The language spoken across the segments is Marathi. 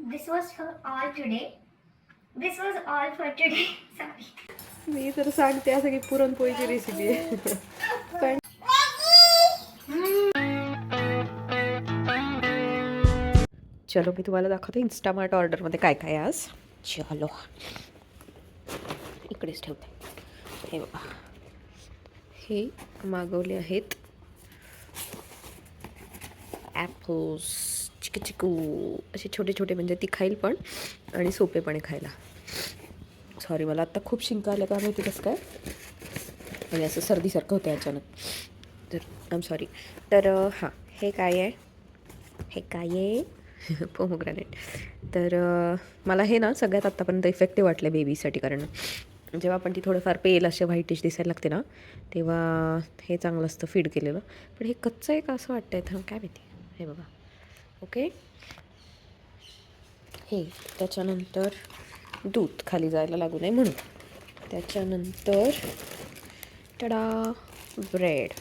this was for all today. This was all for today. Sorry. मी तर सांगते असं की पुरणपोळीची रेसिपी आहे पण चलो मी तुम्हाला दाखवते इन्स्टामार्ट ऑर्डरमध्ये काय काय आज. चलो इकडेच ठेवते. हे बघा, हे मागवले आहेत ॲपल्स, चिकू चिकू असे छोटे छोटे, म्हणजे ती खाईल पण आणि सोपे पण आहे खायला. सॉरी, मला आत्ता खूप शिंका आल्या, का माहिती कसं काय, आणि असं सर्दीसारखं होतं अचानक, तर आय एम सॉरी. तर हां, हे काय आहे, हे काय आहे पोमोग्रॅनेट. तर मला हे ना सगळ्यात आत्तापर्यंत इफेक्टिव्ह वाटलं बेबीसाठी, कारण जेव्हा आपण ती थोडंफार पेल असे व्हाईटिश दिसायला लागते ना, तेव्हा हे चांगलं असतं फीड केलेलं. पण हे कच्चं आहे का असं वाटतंय, तर काय माहिती. हे बघा, ओके. हे त्याच्यानंतर दूध खाली जायला लागू नये म्हणून. त्याच्यानंतर टडा, ब्रेड,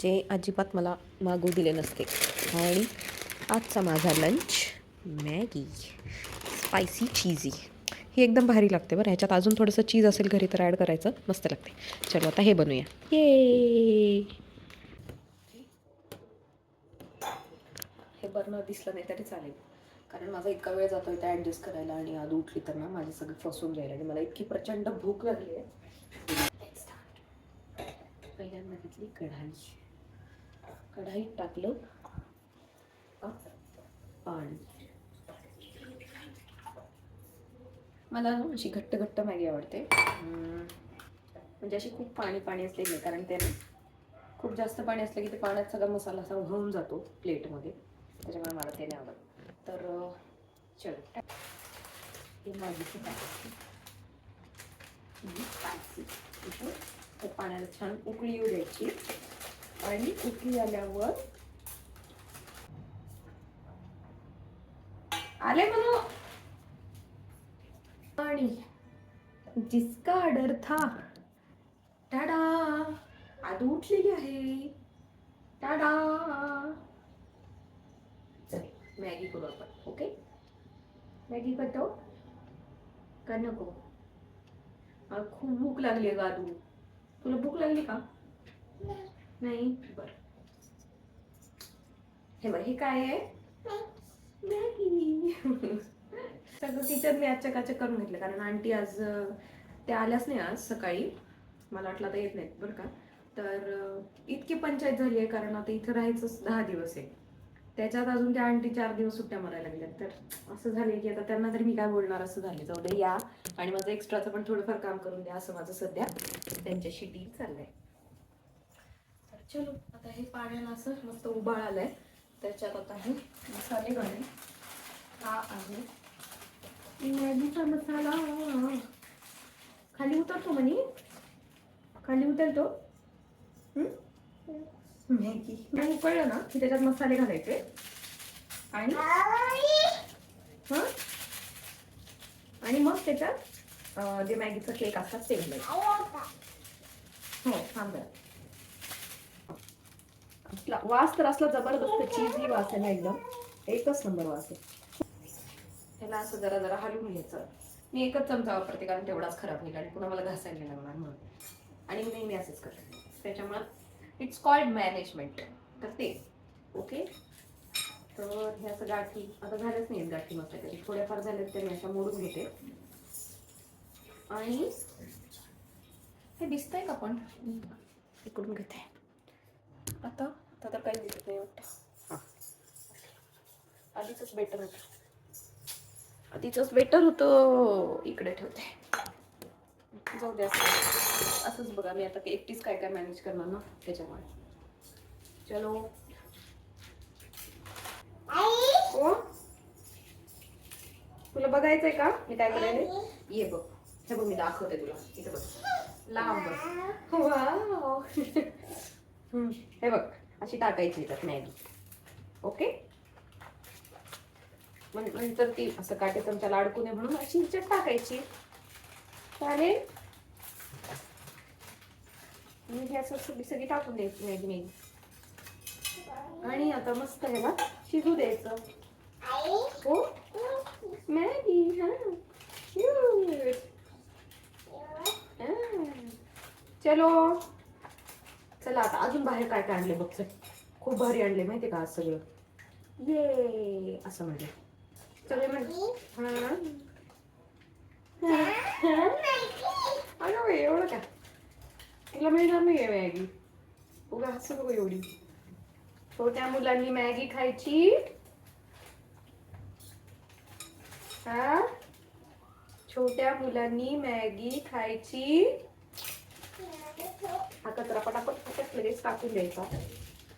जे अजिबात मला मागवू दिले नसते. आणि आजचा माझा लंच, मॅगी स्पायसी चीजी. ही एकदम भारी लागते बरं. ह्याच्यात अजून थोडंसं चीज असेल घरी तर ॲड करायचं, मस्त लागते. चलो आता हे बनवूया. ये हे बर्नर दिसलं नाही तरी चालेल, कारण माझा इतका वेळ जातो इथं ॲडजस्ट करायला, आणि आधी उठली तर ना माझी सगळी फसून जाईल, आणि मला इतकी प्रचंड भूक लागली आहे. पहिल्यांदा घेतली कढाई, कढाईत टाकलं पाणी. मला अशी घट्ट घट्ट मॅगी आवडते, म्हणजे अशी खूप पाणी पाणी असलेली नाही, कारण ते खूप जास्त पाणी असलं की ते पाण्यात सगळा मसाला असा वाहून जातो प्लेटमध्ये, त्याच्यामुळे मला ते नाही आवडत. तर चलो, हे मॅगीचं तर पाण्याला छान उकळी येऊ द्यायची, आणि उकळी आल्यावर आले म्हणून पाणी, जिसका डर था, टाडा, आदू उठलेली आहे, टाडा. चल मॅगी करू आपण, ओके. मॅगी करतो का नको? मला खूप भूक लागली आहे गादू. तुला भूक लागली का? नाही, बरं. हे बघ, हे काय आहे, मॅगी. सगळं किचन मी चकाचक करून घेतलं, कारण आंटी आज त्या आल्याच नाही आज सकाळी, मला वाटलं आता येत नाहीत बरं का. तर इतकी पंचायत झाली आहे, कारण आता इथं राहायचंच 10 दिवस आहे, त्याच्यात अजून त्या आंटी 4 दिवस सुट्ट्या मारायला लागल्यात. तर असं झालंय की आता त्यांना तरी मी काय बोलणार, असं झाले. जाऊ दे, या आणि माझं एक्स्ट्राचं पण थोडंफार काम करून द्या, असं माझं सध्या त्यांच्याशी डील चाललंय. तर चलो, आता हे पाण्याला असं मस्त उबाळ आलाय, त्याच्यात आता हे मसाले घालून. हा आहे मॅगीचा मसाला, खाली उतरतो म्हणे, खाली उतरतो. मॅगी नाही उकळलं ना की त्याच्यात मसाले घालायचे, आणि आणि मग त्याच्यात जे मॅगीचं केक असतात ते घालायचं. हो, थांब. वास तर असला जबरदस्त चीजी वास आहे ना, एकदम एकच नंबर वास आहे. ह्याला असं जरा जरा हलवून घ्यायचं. मी एकच चमचा वापरते, कारण तेवढाच खराब होईल आणि पुन्हा मला घासायला लागणार म्हणून, आणि मी नेहमी असंच करते. त्याच्यामुळे इट्स कॉल्ड मॅनेजमेंट. तर ते ओके. तर हे असं गाठी आता झाल्याच नाही गाठी, मग तरी थोड्याफार झाल्यात तर मी अशा मोडून घेते. आणि हे दिसतंय का, पण इकडून घेते. आता आता तर काही दिसत नाही वाटतं. हां, आधीच बेटर होतं, आधीच बेटर होतं. इकडे ठेवते, जाऊ द्या. असंच बघा, मी आता एकटीच काय काय मॅनेज करणार ना, त्याच्यामुळे. चलो, हो, तुला बघायचंय का मी काय करायले? ये बघ, हे बघ, मी दाखवते तुला. इथे बघ, लांब बघ. वाव. हे बघ, अशी टाकायची त्यात मॅगी, ओके. नंतर ती असं काटे चमच्याला अडकू नये म्हणून अशी ह्याच्यात टाकायची, चालेल. हे असं सगळी टाकून द्यायची मॅगी, आणि आता मस्त ह्याला शिजू द्यायचं. हो, चलो चला आता अजून बाहेर काय काय आणले बघ चल. खूप भारी आणले माहितीये का आज सगळं. ये असं म्हणजे सगळे म्हणजे अगं बाई, एवढं का तिला मिळणार नाही मॅगी. उगा हसू नको एवढी. छोट्या मुलांनी मॅगी खायची. हा छोट्या मुलांनी मॅगी खायची. हा कचरा पटापट पटापट लगेच टाकून द्यायचा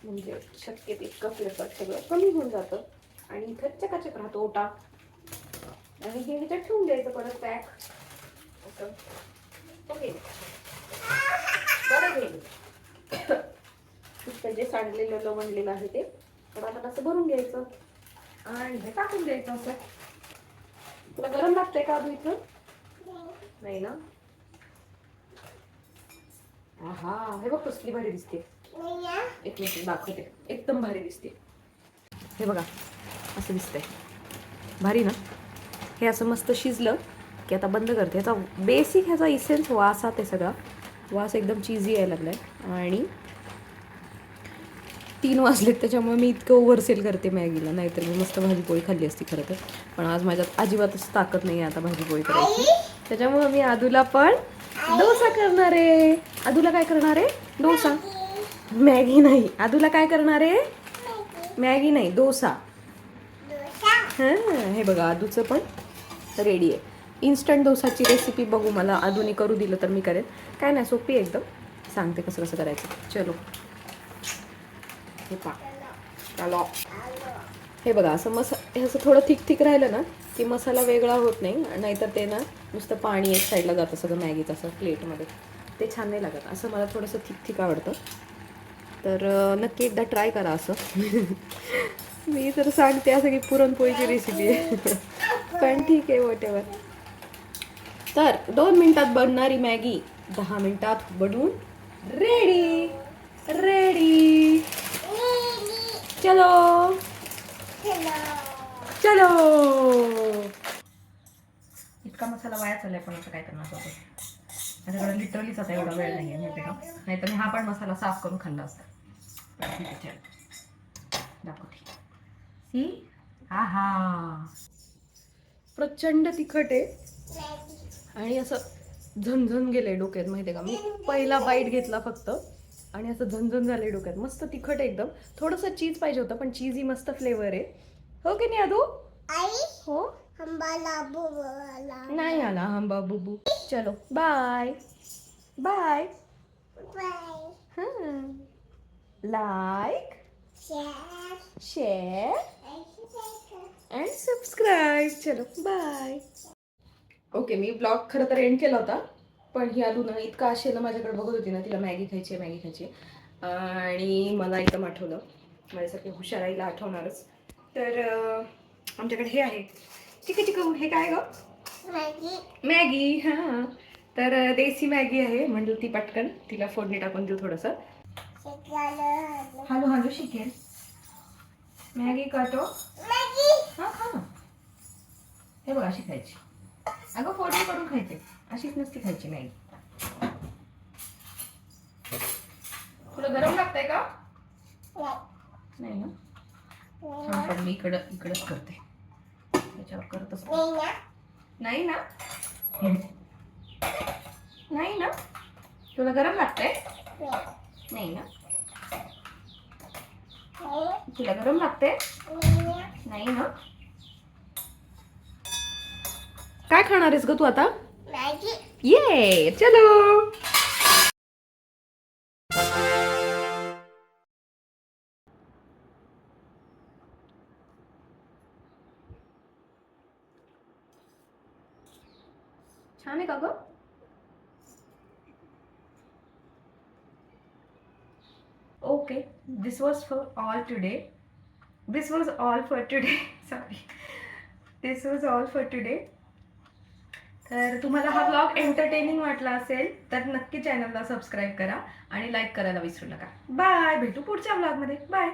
म्हणजे शक्य तितकं फिरतात सगळं कमी होऊन जातं आणि इथं चकाचक राहतो ओटा. आणि हे ह्याच्यात ठेवून द्यायचं परत पॅक असं. ओके बरं गेलं. जे सांडलेलं लवणलेलं आहे ते तर आता असं भरून घ्यायचं आणि हे टाकून द्यायचं असं. तुला गरम लागतंय का अजून इथं? नाही ना. हा हे बघ कसली भारी दिसते. एक मिनिट दाखवते. एकदम भारी दिसते. हे बघा असं दिसतंय भारी ना. हे असं मस्त शिजलं की आता बंद करते. ह्याचा बेसिक ह्याचा इसेन्स वास आहे सगळा. वास एकदम चीजी यायला लागलाय आणि 3 वाजलेत त्याच्यामुळे मी इतकं ओव्हरसेल करते मॅगीला. नाहीतर मी मस्त भाजीपोळी खाल्ली असती खरं तर. पण आज माझ्यात अजिबातच ताकद नाही आहे आता भाजीपोळी करायची. त्याच्यामुळे मी आदूला पण डोसा करणार आहे. आदूला काय करणार आहे? डोसा. मॅगी नाही. आदूला काय करणार आहे? मॅगी नाही डोसा. हां हे बघा आदूचं पण रेडी आहे. इन्स्टंट डोसाची रेसिपी बघू मला आदूने करू दिलं तर मी करेन. काय नाही सोपी आहे एकदम. सांगते कसं कसं करायचं. चलो हे पा चलो. हे बघा असं हे असं थोडं थिक राहिलं ना की मसाला वेगळा होत नाही. नाहीतर ते ना नुसतं पाणी एक साईडला जातं सगळं मॅगीचं असं प्लेटमध्ये. ते छान नाही लागत. असं मला थोडंसं थिक आवडतं. तर नक्की एकदा ट्राय करा असं. मी तर सांगते असं की पुरणपोळीची रेसिपी आहे. पण ठीक आहे वॉटेवर. तर 2 मिनिटात बनणारी मॅगी 10 मिनिटात बनवून रेडी. रेडी चलो चलो. इतका मसाला वाया चाललाय पण असं काय करणार होतं. माझ्याकडे लिटरलीच आता एवढा वेळ नाही आहे माहिती का. नाहीतर मी हा पण मसाला साफ करून खाल्ला असता. दाखवते सी. हा हा प्रचंड तिखट आहे आणि असं झणझण गेलंय डोक्यात माहिती आहे का. मी पहिला बाईट घेतला फक्त आणि असं झणझण झालंय डोक्यात. मस्त तिखट आहे एकदम. थोडंसं चीज पाहिजे होतं पण चीजही मस्त फ्लेवर आहे. हो की नाही आदू? हो नाही आला हंबा बुबू. चलो बाय बाय. हां लाईक शेअर अँड सबस्क्राईब. चलो बाय. ओके मी ब्लॉग खरं तर एंड केला होता पण ही आदू ना इतका आशेनं माझ्याकडे बघत होती ना. तिला मॅगी खायची मॅगी खायची आणि मला एकदम आठवलं. माझ्यासारखे हुशार आईला आठवणारच. तर आमच्याकडे हे आहे चिकू. हे काय ग? मॅगी. हां तर देसी मॅगी आहे म्हणलं ती पटकन तिला फोडणी टाकून देऊ थोडंसं. हॅलो हॅलो शिकेल मॅगी काटो. हां हां हे बघा अशी खायची. अगं फोडणी करून खायचे. अशीच नसती खायची मॅगी. तुला गरम लागतंय का? नाही ना. हां पण मी इकडंच करते. त्याच्यावर करतच नाही ना. नाही ना. तुला गरम लागतंय? नाही ना. तुला गरम लागतंय? नाही ना. काय खाणार आहेस ग तू आता? ये चलो. छान आहे का ग? Okay, this was all for today. Sorry. This was all for today. तर तुम्हाला हा ब्लॉग एंटरटेनिंग वाटला असेल तर नक्की चॅनलला सबस्क्राईब करा आणि लाईक करायला विसरू नका. बाय. भेटू पुढच्या ब्लॉगमध्ये. बाय.